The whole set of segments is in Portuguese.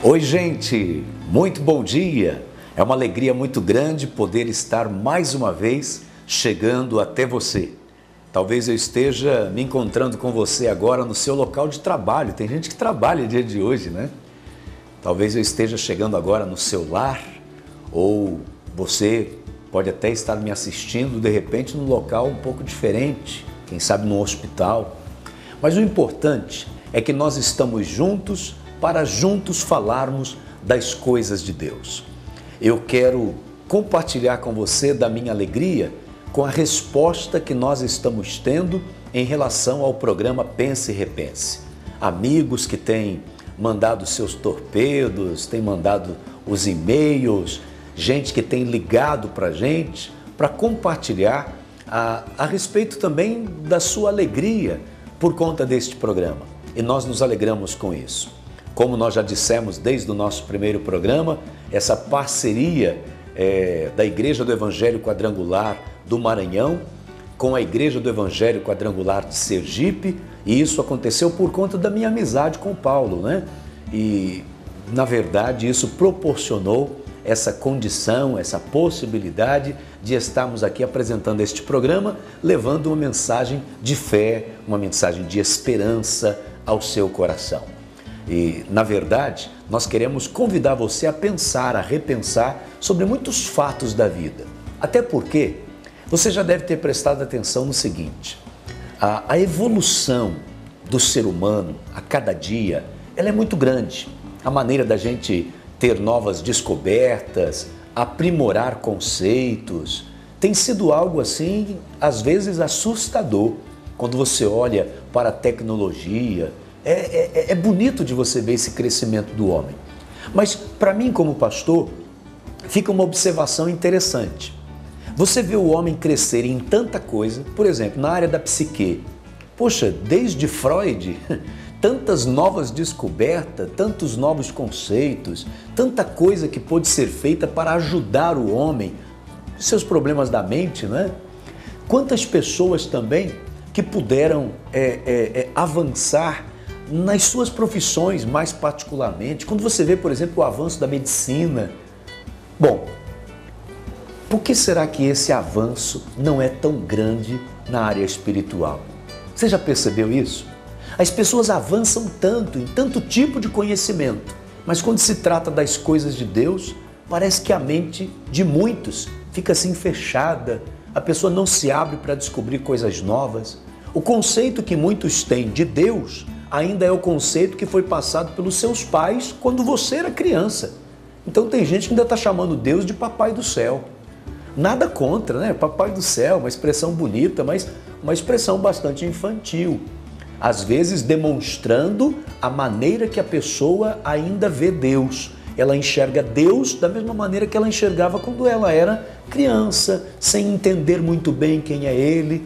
Oi, gente, muito bom dia. É uma alegria muito grande poder estar mais uma vez chegando até você. Talvez eu esteja me encontrando com você agora no seu local de trabalho. Tem gente que trabalha dia de hoje, né? Talvez eu esteja chegando agora no seu lar, ou você pode até estar me assistindo de repente num local um pouco diferente, quem sabe num hospital. Mas o importante é que nós estamos juntos para juntos falarmos das coisas de Deus. Eu quero compartilhar com você da minha alegria com a resposta que nós estamos tendo em relação ao programa Pense e Repense. Amigos que têm mandado seus torpedos, têm mandado os e-mails, gente que tem ligado para a gente para compartilhar a respeito também da sua alegria por conta deste programa. E nós nos alegramos com isso. Como nós já dissemos desde o nosso primeiro programa, essa parceria da Igreja do Evangelho Quadrangular do Maranhão com a Igreja do Evangelho Quadrangular de Sergipe, e isso aconteceu por conta da minha amizade com o Paulo, né? E, na verdade, isso proporcionou essa condição, essa possibilidade de estarmos aqui apresentando este programa, levando uma mensagem de fé, uma mensagem de esperança ao seu coração. E, na verdade, nós queremos convidar você a pensar, a repensar sobre muitos fatos da vida. Até porque você já deve ter prestado atenção no seguinte: a evolução do ser humano a cada dia, ela é muito grande. A maneira da gente ter novas descobertas, aprimorar conceitos, tem sido algo assim, às vezes assustador. Quando você olha para a tecnologia, é bonito de você ver esse crescimento do homem. Mas para mim, como pastor, fica uma observação interessante. Você vê o homem crescer em tanta coisa, por exemplo, na área da psique. Poxa, desde Freud, tantas novas descobertas, tantos novos conceitos, tanta coisa que pôde ser feita para ajudar o homem, seus problemas da mente, né? Quantas pessoas também que puderam avançar nas suas profissões, mais particularmente, quando você vê, por exemplo, o avanço da medicina. Bom, por que será que esse avanço não é tão grande na área espiritual? Você já percebeu isso? As pessoas avançam tanto, em tanto tipo de conhecimento, mas quando se trata das coisas de Deus, parece que a mente de muitos fica assim fechada, a pessoa não se abre para descobrir coisas novas. O conceito que muitos têm de Deus ainda é o conceito que foi passado pelos seus pais quando você era criança. Então tem gente que ainda está chamando Deus de Papai do Céu. Nada contra, né? Papai do Céu, uma expressão bonita, mas uma expressão bastante infantil. Às vezes demonstrando a maneira que a pessoa ainda vê Deus. Ela enxerga Deus da mesma maneira que ela enxergava quando ela era criança, sem entender muito bem quem é Ele.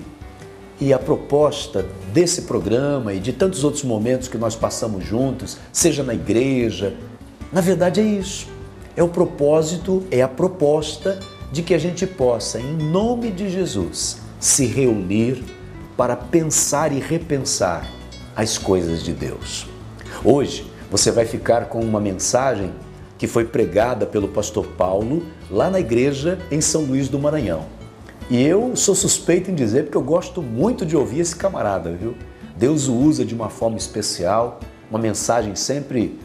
E a proposta desse programa e de tantos outros momentos que nós passamos juntos, seja na igreja, na verdade é isso. É o propósito, é a proposta de que a gente possa, em nome de Jesus, se reunir para pensar e repensar as coisas de Deus. Hoje você vai ficar com uma mensagem que foi pregada pelo pastor Paulo lá na igreja em São Luís do Maranhão. E eu sou suspeito em dizer porque eu gosto muito de ouvir esse camarada, viu? Deus o usa de uma forma especial, uma mensagem sempre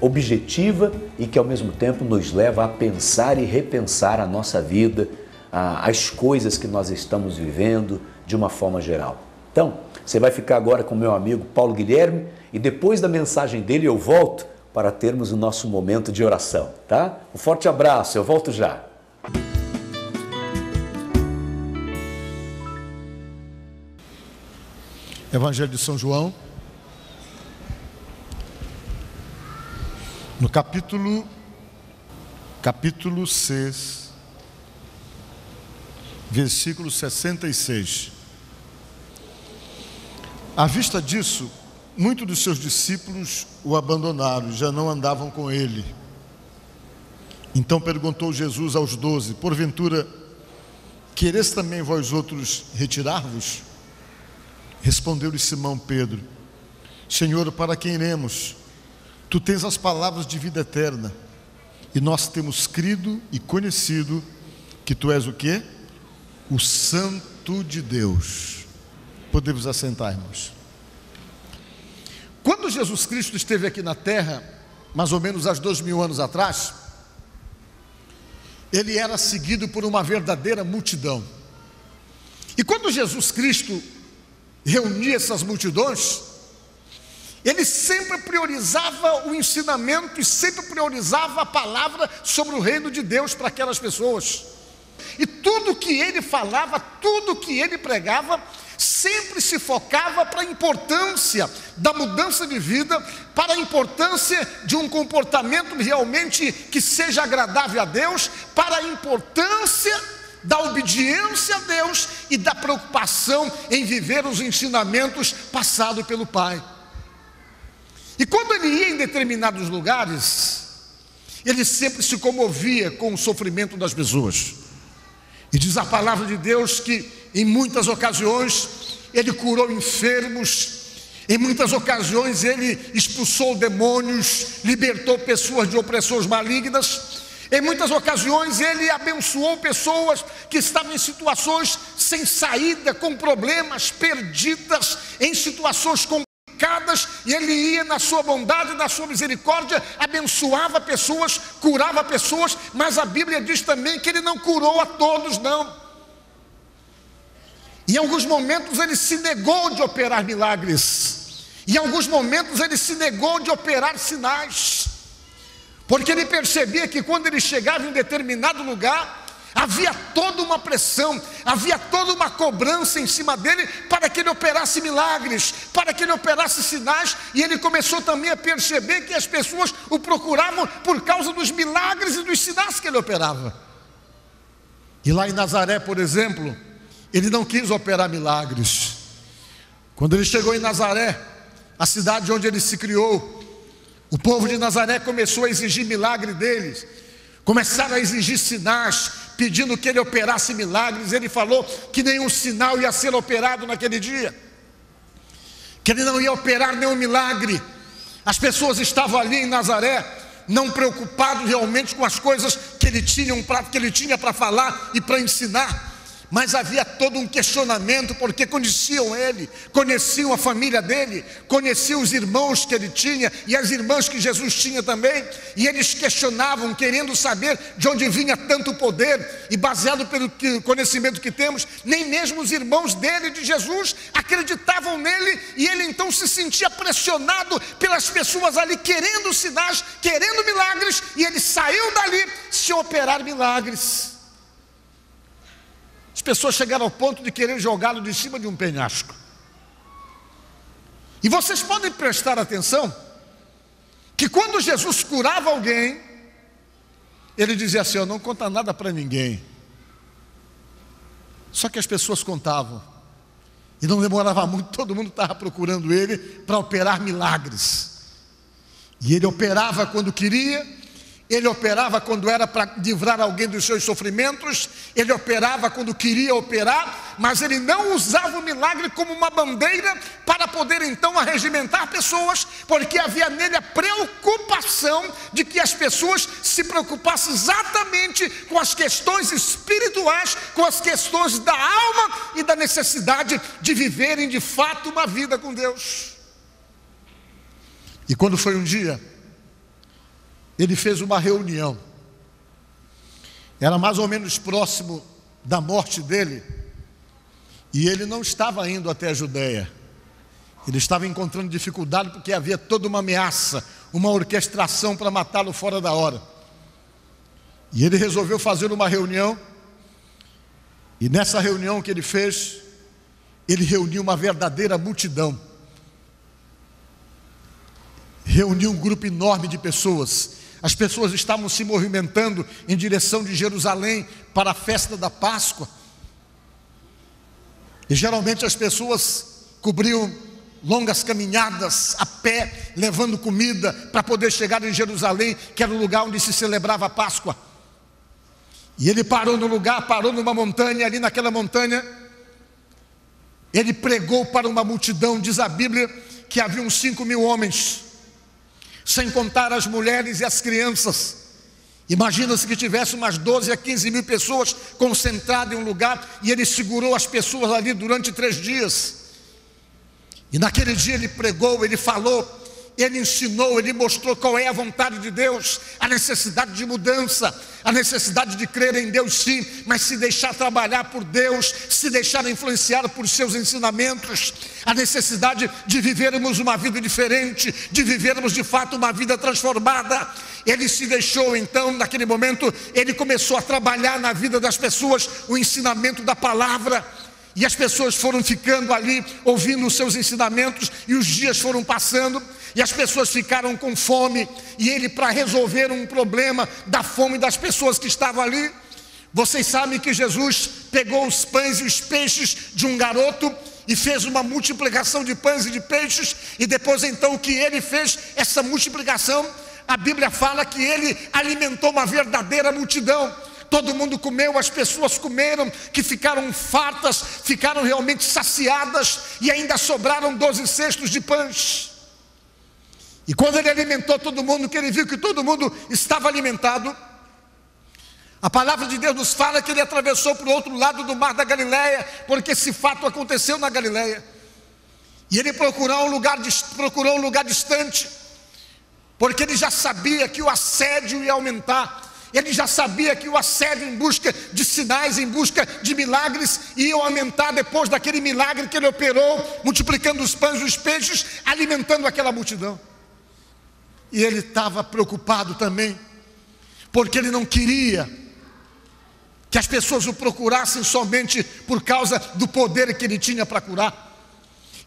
objetiva e que ao mesmo tempo nos leva a pensar e repensar a nossa vida, as coisas que nós estamos vivendo de uma forma geral. Então, você vai ficar agora com o meu amigo Paulo Guilherme e depois da mensagem dele eu volto para termos o nosso momento de oração, tá? Um forte abraço, eu volto já. Evangelho de São João, no capítulo 6, versículo 66. À vista disso, muitos dos seus discípulos o abandonaram, já não andavam com ele. Então perguntou Jesus aos 12: porventura, quereis também vós outros retirar-vos? Respondeu-lhe Simão Pedro: Senhor, para quem iremos? Tu tens as palavras de vida eterna, e nós temos crido e conhecido que Tu és o quê? O Santo de Deus. Podemos assentar, irmãos. Quando Jesus Cristo esteve aqui na terra, mais ou menos há 2000 anos atrás, Ele era seguido por uma verdadeira multidão. E quando Jesus Cristo reunia essas multidões, Ele sempre priorizava o ensinamento e sempre priorizava a palavra sobre o reino de Deus para aquelas pessoas. E tudo que Ele falava, tudo que Ele pregava, sempre se focava para a importância da mudança de vida, para a importância de um comportamento realmente que seja agradável a Deus, para a importância da obediência a Deus e da preocupação em viver os ensinamentos passados pelo Pai. E quando Ele ia em determinados lugares, Ele sempre se comovia com o sofrimento das pessoas. E diz a palavra de Deus que em muitas ocasiões Ele curou enfermos, em muitas ocasiões Ele expulsou demônios, libertou pessoas de opressões malignas, em muitas ocasiões Ele abençoou pessoas que estavam em situações sem saída, com problemas, perdidas, em situações complicadas, e Ele ia na sua bondade, na sua misericórdia, abençoava pessoas, curava pessoas, mas a Bíblia diz também que Ele não curou a todos, não. Em alguns momentos Ele se negou de operar milagres, em alguns momentos Ele se negou de operar sinais, porque Ele percebia que quando Ele chegava em determinado lugar, havia toda uma pressão, havia toda uma cobrança em cima dele para que Ele operasse milagres, para que Ele operasse sinais. E Ele começou também a perceber que as pessoas o procuravam por causa dos milagres e dos sinais que Ele operava. E lá em Nazaré, por exemplo, Ele não quis operar milagres. Quando Ele chegou em Nazaré, a cidade onde Ele se criou, o povo de Nazaré começou a exigir milagre deles, começaram a exigir sinais, pedindo que Ele operasse milagres. Ele falou que nenhum sinal ia ser operado naquele dia, que Ele não ia operar nenhum milagre. As pessoas estavam ali em Nazaré, não preocupados realmente com as coisas que Ele tinha para falar e para ensinar, mas havia todo um questionamento, porque conheciam Ele, conheciam a família dele, conheciam os irmãos que Ele tinha e as irmãs que Jesus tinha também, e eles questionavam, querendo saber de onde vinha tanto poder. E baseado pelo conhecimento que temos, nem mesmo os irmãos dele, de Jesus, acreditavam nele, e ele então se sentia pressionado pelas pessoas ali, querendo sinais, querendo milagres, e ele saiu dali sem operar milagres. As pessoas chegaram ao ponto de querer jogá-lo de cima de um penhasco. E vocês podem prestar atenção que quando Jesus curava alguém, Ele dizia assim: não conta nada para ninguém. Só que as pessoas contavam, e não demorava muito, todo mundo estava procurando Ele para operar milagres. E Ele operava quando queria, Ele operava quando era para livrar alguém dos seus sofrimentos, Ele operava quando queria operar, mas Ele não usava o milagre como uma bandeira para poder então arregimentar pessoas, porque havia nele a preocupação de que as pessoas se preocupassem exatamente com as questões espirituais, com as questões da alma e da necessidade de viverem de fato uma vida com Deus. E quando foi um dia, Ele fez uma reunião, era mais ou menos próximo da morte dele, e Ele não estava indo até a Judéia, Ele estava encontrando dificuldade, porque havia toda uma ameaça, uma orquestração para matá-lo fora da hora. E Ele resolveu fazer uma reunião, e nessa reunião que Ele fez, Ele reuniu uma verdadeira multidão, reuniu um grupo enorme de pessoas. As pessoas estavam se movimentando em direção de Jerusalém para a festa da Páscoa. E geralmente as pessoas cobriam longas caminhadas a pé, levando comida para poder chegar em Jerusalém, que era o lugar onde se celebrava a Páscoa. E Ele parou no lugar, parou numa montanha, ali naquela montanha, Ele pregou para uma multidão. Diz a Bíblia que haviam 5.000 homens. sem contar as mulheres e as crianças. Imagina-se que tivesse umas 12 a 15 mil pessoas concentradas em um lugar, e ele segurou as pessoas ali durante 3 dias. E naquele dia ele pregou, ele falou, ele ensinou, ele mostrou qual é a vontade de Deus, a necessidade de mudança, a necessidade de crer em Deus sim, mas se deixar trabalhar por Deus, se deixar influenciar por seus ensinamentos, a necessidade de vivermos uma vida diferente, de vivermos de fato uma vida transformada. Ele se deixou então, naquele momento, ele começou a trabalhar na vida das pessoas o ensinamento da palavra. E as pessoas foram ficando ali, ouvindo os seus ensinamentos, e os dias foram passando, e as pessoas ficaram com fome, e ele, para resolver um problema da fome das pessoas que estavam ali, vocês sabem que Jesus pegou os pães e os peixes de um garoto, e fez uma multiplicação de pães e de peixes, e depois então o que ele fez, essa multiplicação, a Bíblia fala que ele alimentou uma verdadeira multidão. Todo mundo comeu, as pessoas comeram, que ficaram fartas, ficaram realmente saciadas, e ainda sobraram 12 cestos de pães. E quando ele alimentou todo mundo, que ele viu que todo mundo estava alimentado, a palavra de Deus nos fala que ele atravessou para o outro lado do mar da Galileia, porque esse fato aconteceu na Galileia. E ele procurou um lugar distante, porque ele já sabia que o assédio ia aumentar. Ele já sabia que o assédio em busca de sinais, em busca de milagres, ia aumentar depois daquele milagre que ele operou, multiplicando os pães e os peixes, alimentando aquela multidão. E ele estava preocupado também, porque ele não queria que as pessoas o procurassem somente por causa do poder que ele tinha para curar.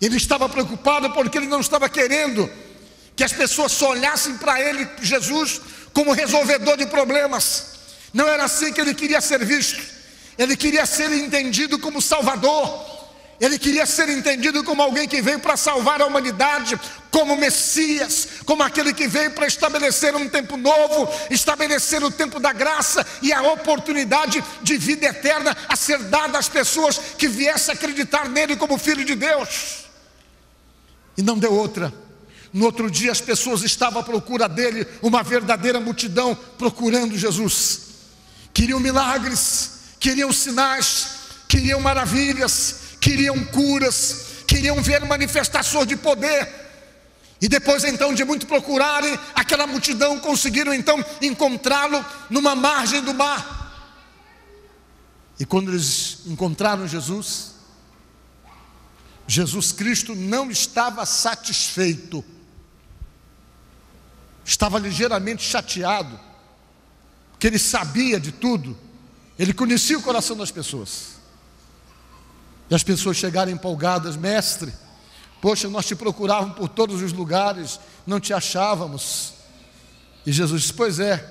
Ele estava preocupado porque ele não estava querendo que as pessoas só olhassem para ele, Jesus, como resolvedor de problemas. Não era assim que ele queria ser visto. Ele queria ser entendido como Salvador. Ele queria ser entendido como alguém que veio para salvar a humanidade, como Messias, como aquele que veio para estabelecer um tempo novo, estabelecer o tempo da graça e a oportunidade de vida eterna a ser dada às pessoas que viessem acreditar nele como Filho de Deus. E não deu outra. No outro dia as pessoas estavam à procura dele, uma verdadeira multidão procurando Jesus. Queriam milagres, queriam sinais, queriam maravilhas, queriam curas, queriam ver manifestações de poder. E depois então de muito procurarem, aquela multidão conseguiram então encontrá-lo numa margem do mar. E quando eles encontraram Jesus, Jesus Cristo não estava satisfeito. Estava ligeiramente chateado, porque ele sabia de tudo, ele conhecia o coração das pessoas. E as pessoas chegaram empolgadas: mestre, poxa, nós te procurávamos por todos os lugares, não te achávamos. E Jesus disse: pois é,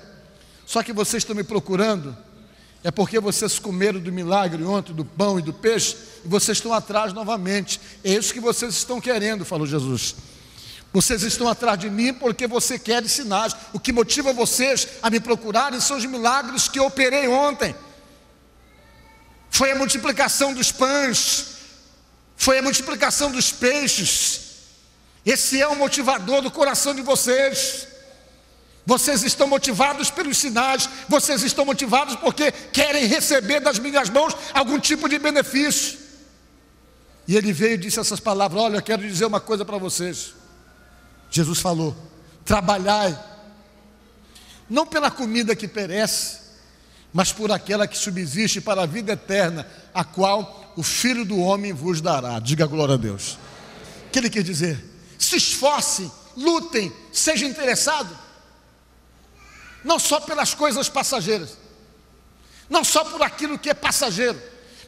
só que vocês estão me procurando, é porque vocês comeram do milagre ontem, do pão e do peixe, e vocês estão atrás novamente. É isso que vocês estão querendo, falou Jesus. Vocês estão atrás de mim porque você quer sinais. O que motiva vocês a me procurarem são os milagres que eu operei ontem. Foi a multiplicação dos pães, foi a multiplicação dos peixes. Esse é o motivador do coração de vocês. Vocês estão motivados pelos sinais, vocês estão motivados porque querem receber das minhas mãos algum tipo de benefício. E ele veio e disse essas palavras: olha, eu quero dizer uma coisa para vocês. Jesus falou: trabalhai, não pela comida que perece, mas por aquela que subsiste para a vida eterna, a qual o Filho do Homem vos dará. Diga glória a Deus. O que ele quer dizer? Se esforcem, lutem, sejam interessados, não só pelas coisas passageiras, não só por aquilo que é passageiro,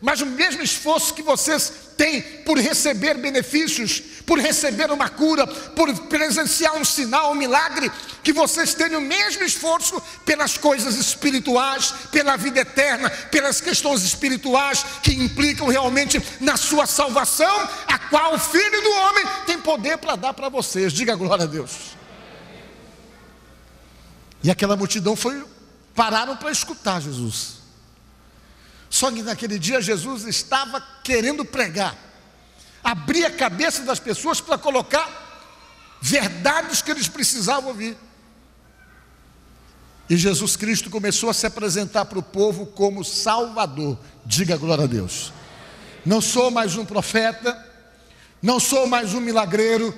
mas o mesmo esforço que vocês têm por receber benefícios, por receber uma cura, por presenciar um sinal, um milagre, que vocês tenham o mesmo esforço pelas coisas espirituais, pela vida eterna, pelas questões espirituais que implicam realmente na sua salvação, a qual o Filho do Homem tem poder para dar para vocês. Diga glória a Deus. E aquela multidão pararam para escutar Jesus. Só que naquele dia Jesus estava querendo pregar, abrir a cabeça das pessoas para colocar verdades que eles precisavam ouvir. E Jesus Cristo começou a se apresentar para o povo como Salvador. Diga glória a Deus. Não sou mais um profeta, não sou mais um milagreiro,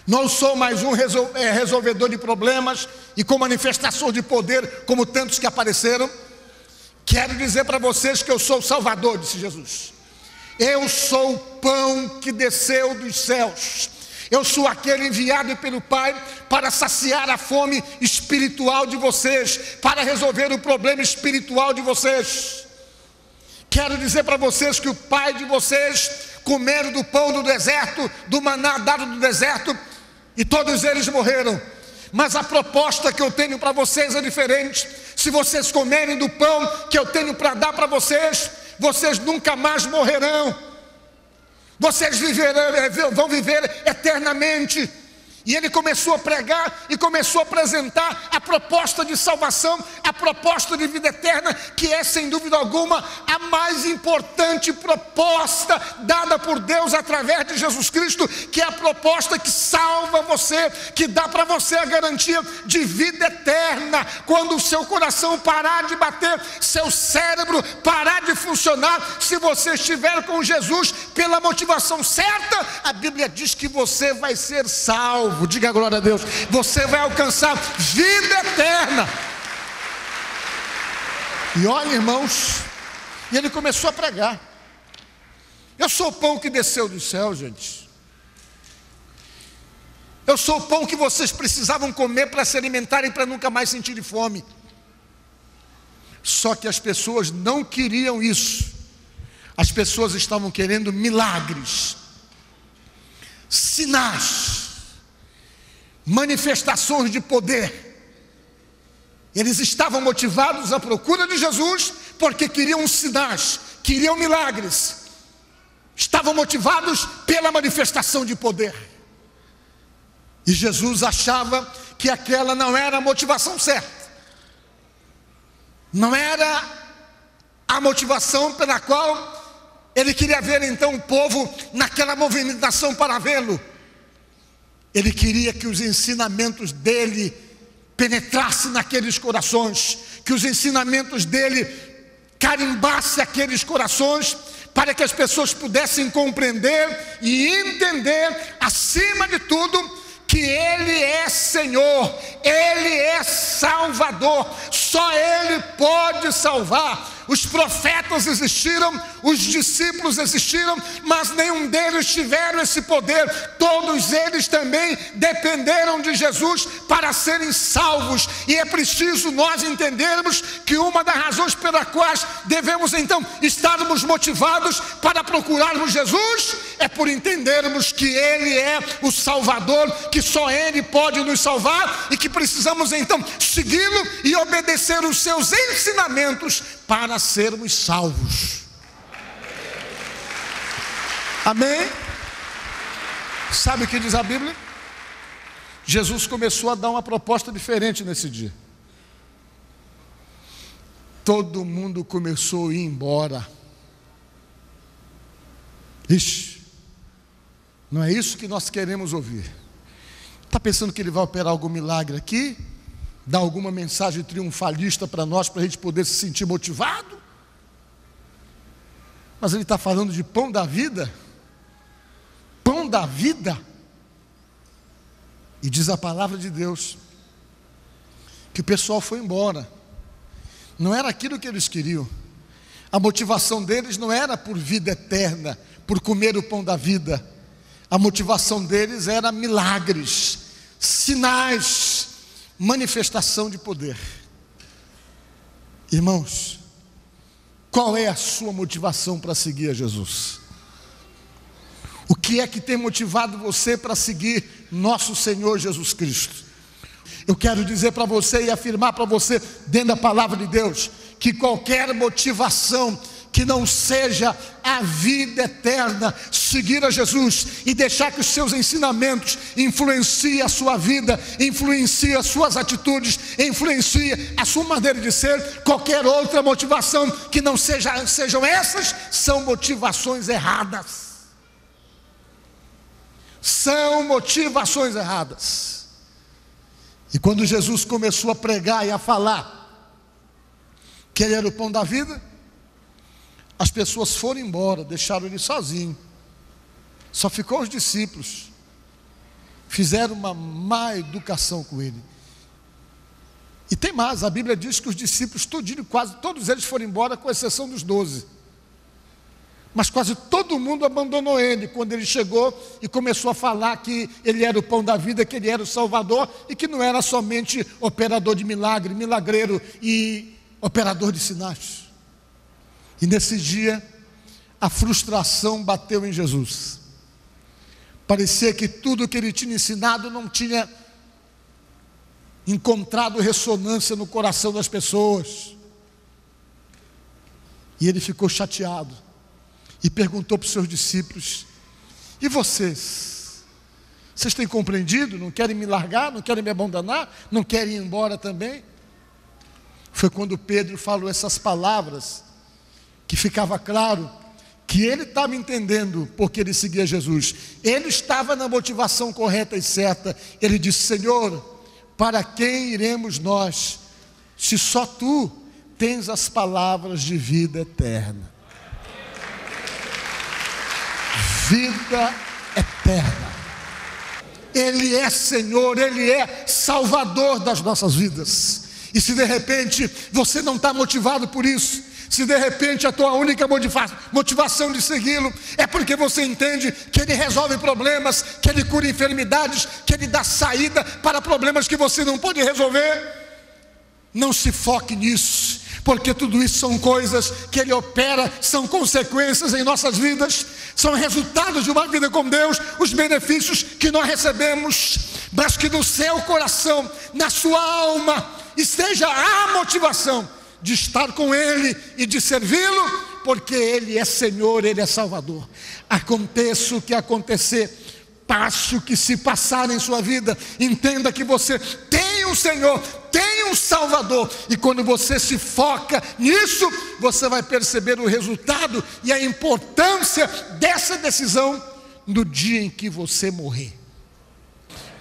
não sou mais um resolvedor de problemas e com manifestação de poder como tantos que apareceram. Quero dizer para vocês que eu sou o Salvador, disse Jesus. Eu sou o pão que desceu dos céus. Eu sou aquele enviado pelo Pai para saciar a fome espiritual de vocês, para resolver o problema espiritual de vocês. Quero dizer para vocês que o pai de vocês comeram do pão do deserto, do maná dado do deserto, e todos eles morreram. Mas a proposta que eu tenho para vocês é diferente. Se vocês comerem do pão que eu tenho para dar para vocês, vocês nunca mais morrerão. Vocês vão viver eternamente. E ele começou a pregar e começou a apresentar a proposta de salvação, a proposta de vida eterna, que é sem dúvida alguma a mais importante proposta dada por Deus através de Jesus Cristo, que é a proposta que salva você, que dá para você a garantia de vida eterna. Quando o seu coração parar de bater, seu cérebro parar de funcionar, se você estiver com Jesus pela motivação certa, a Bíblia diz que você vai ser salvo. Diga glória a Deus. Você vai alcançar vida eterna. E olha, irmãos, e ele começou a pregar. Eu sou o pão que desceu do céu, gente. Eu sou o pão que vocês precisavam comer para se alimentarem, para nunca mais sentirem fome. Só que as pessoas não queriam isso. As pessoas estavam querendo milagres, sinais, manifestações de poder. Eles estavam motivados à procura de Jesus porque queriam sinais, queriam milagres. Estavam motivados pela manifestação de poder. E Jesus achava que aquela não era a motivação certa. Não era a motivação pela qual ele queria ver então o povo naquela movimentação para vê-lo. Ele queria que os ensinamentos dele penetrassem naqueles corações, que os ensinamentos dele carimbassem aqueles corações, para que as pessoas pudessem compreender e entender, acima de tudo, que Ele é Senhor, Ele é Salvador, só Ele pode salvar. Os profetas existiram, os discípulos existiram, mas nenhum deles tiveram esse poder. Todos eles também dependeram de Jesus para serem salvos. E é preciso nós entendermos que uma das razões pelas quais devemos então estarmos motivados para procurarmos Jesus é por entendermos que Ele é o Salvador, que só Ele pode nos salvar e que precisamos então segui-lo e obedecer os seus ensinamentos para sermos salvos. Amém? Sabe o que diz a Bíblia? Jesus começou a dar uma proposta diferente nesse dia. Todo mundo começou a ir embora. Ixi, não é isso que nós queremos ouvir. Está pensando que ele vai operar algum milagre aqui? Dar alguma mensagem triunfalista para nós, para a gente poder se sentir motivado? Mas ele está falando de pão da vida. Pão da vida. E diz a palavra de Deus que o pessoal foi embora. Não era aquilo que eles queriam. A motivação deles não era por vida eterna, por comer o pão da vida. A motivação deles era milagres, sinais, manifestação de poder. Irmãos, qual é a sua motivação para seguir a Jesus? O que é que tem motivado você para seguir nosso Senhor Jesus Cristo? Eu quero dizer para você e afirmar para você, dentro da palavra de Deus, que qualquer motivação que não seja a vida eterna, seguir a Jesus e deixar que os seus ensinamentos influenciem a sua vida, influenciem as suas atitudes, influenciem a sua maneira de ser. Qualquer outra motivação que não sejam essas, são motivações erradas. São motivações erradas. E quando Jesus começou a pregar e a falar que ele era o pão da vida, as pessoas foram embora, deixaram ele sozinho. Só ficou os discípulos. Fizeram uma má educação com ele. E tem mais, a Bíblia diz que os discípulos, quase todos eles foram embora, com exceção dos 12. Mas quase todo mundo abandonou ele quando ele chegou e começou a falar que ele era o pão da vida, que ele era o Salvador e que não era somente operador de milagre, milagreiro e operador de sinais. E nesse dia, a frustração bateu em Jesus. Parecia que tudo que ele tinha ensinado não tinha encontrado ressonância no coração das pessoas. E ele ficou chateado e perguntou para os seus discípulos: e vocês? Vocês têm compreendido? Não querem me largar? Não querem me abandonar? Não querem ir embora também? Foi quando Pedro falou essas palavras que ficava claro que ele estava entendendo porque ele seguia Jesus. Ele estava na motivação correta e certa. Ele disse: Senhor, para quem iremos nós, se só Tu tens as palavras de vida eterna? Vida eterna. Ele é Senhor, Ele é Salvador das nossas vidas. E se de repente você não está motivado por isso, se de repente a tua única motivação de segui-lo é porque você entende que Ele resolve problemas, que Ele cura enfermidades, que Ele dá saída para problemas que você não pode resolver, não se foque nisso, porque tudo isso são coisas que Ele opera, são consequências em nossas vidas, são resultados de uma vida com Deus, os benefícios que nós recebemos, mas que no seu coração, na sua alma, esteja a motivação de estar com Ele e de servi-lo, porque Ele é Senhor, Ele é Salvador. Aconteça o que acontecer, passe o que se passar em sua vida, entenda que você tem um Senhor, tem um Salvador, e quando você se foca nisso, você vai perceber o resultado e a importância dessa decisão no dia em que você morrer.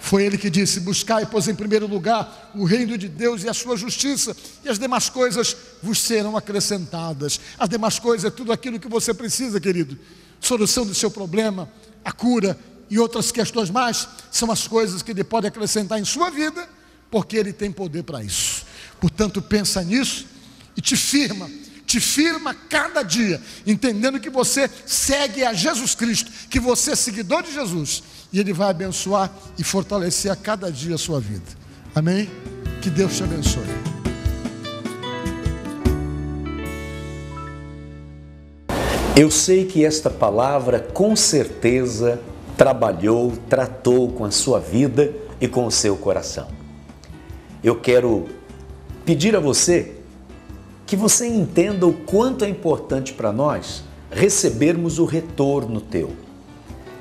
Foi Ele que disse: buscai, pois, em primeiro lugar o reino de Deus e a sua justiça, e as demais coisas vos serão acrescentadas. As demais coisas é tudo aquilo que você precisa, querido. Solução do seu problema, a cura e outras questões mais, são as coisas que Ele pode acrescentar em sua vida, porque Ele tem poder para isso. Portanto, pensa nisso e te firma cada dia, entendendo que você segue a Jesus Cristo, que você é seguidor de Jesus, e Ele vai abençoar e fortalecer a cada dia a sua vida. Amém? Que Deus te abençoe. Eu sei que esta palavra com certeza tratou com a sua vida e com o seu coração. Eu quero pedir a você que você entenda o quanto é importante para nós recebermos o retorno teu.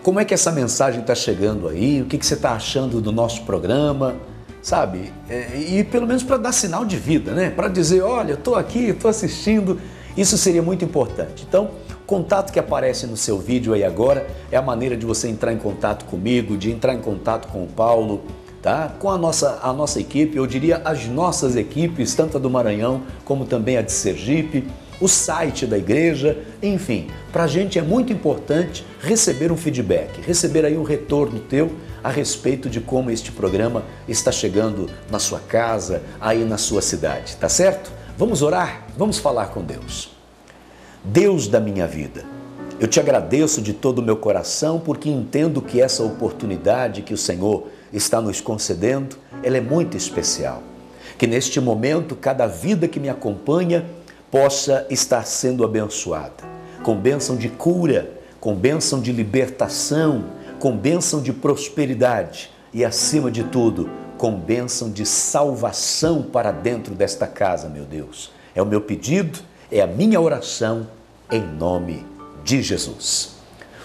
Como é que essa mensagem está chegando aí? O que você está achando do nosso programa? Sabe? E pelo menos para dar sinal de vida, né? Para dizer: olha, estou aqui, estou assistindo. Isso seria muito importante. Então, o contato que aparece no seu vídeo aí agora é a maneira de você entrar em contato comigo, de entrar em contato com o Paulo, tá? Com a nossa equipe, eu diria as nossas equipes, tanto a do Maranhão como também a de Sergipe, o site da igreja, enfim, para a gente é muito importante receber um feedback, receber aí um retorno teu a respeito de como este programa está chegando na sua casa, aí na sua cidade, tá certo? Vamos orar? Vamos falar com Deus. Deus da minha vida, eu te agradeço de todo o meu coração porque entendo que essa oportunidade que o Senhor está nos concedendo, ela é muito especial. Que neste momento, cada vida que me acompanha possa estar sendo abençoada, com bênção de cura, com bênção de libertação, com bênção de prosperidade e, acima de tudo, com bênção de salvação para dentro desta casa, meu Deus. É o meu pedido, é a minha oração, em nome de Jesus.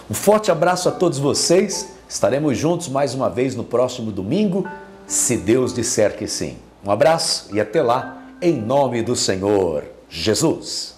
Um forte abraço a todos vocês, estaremos juntos mais uma vez no próximo domingo, se Deus disser que sim. Um abraço e até lá, em nome do Senhor Jesus.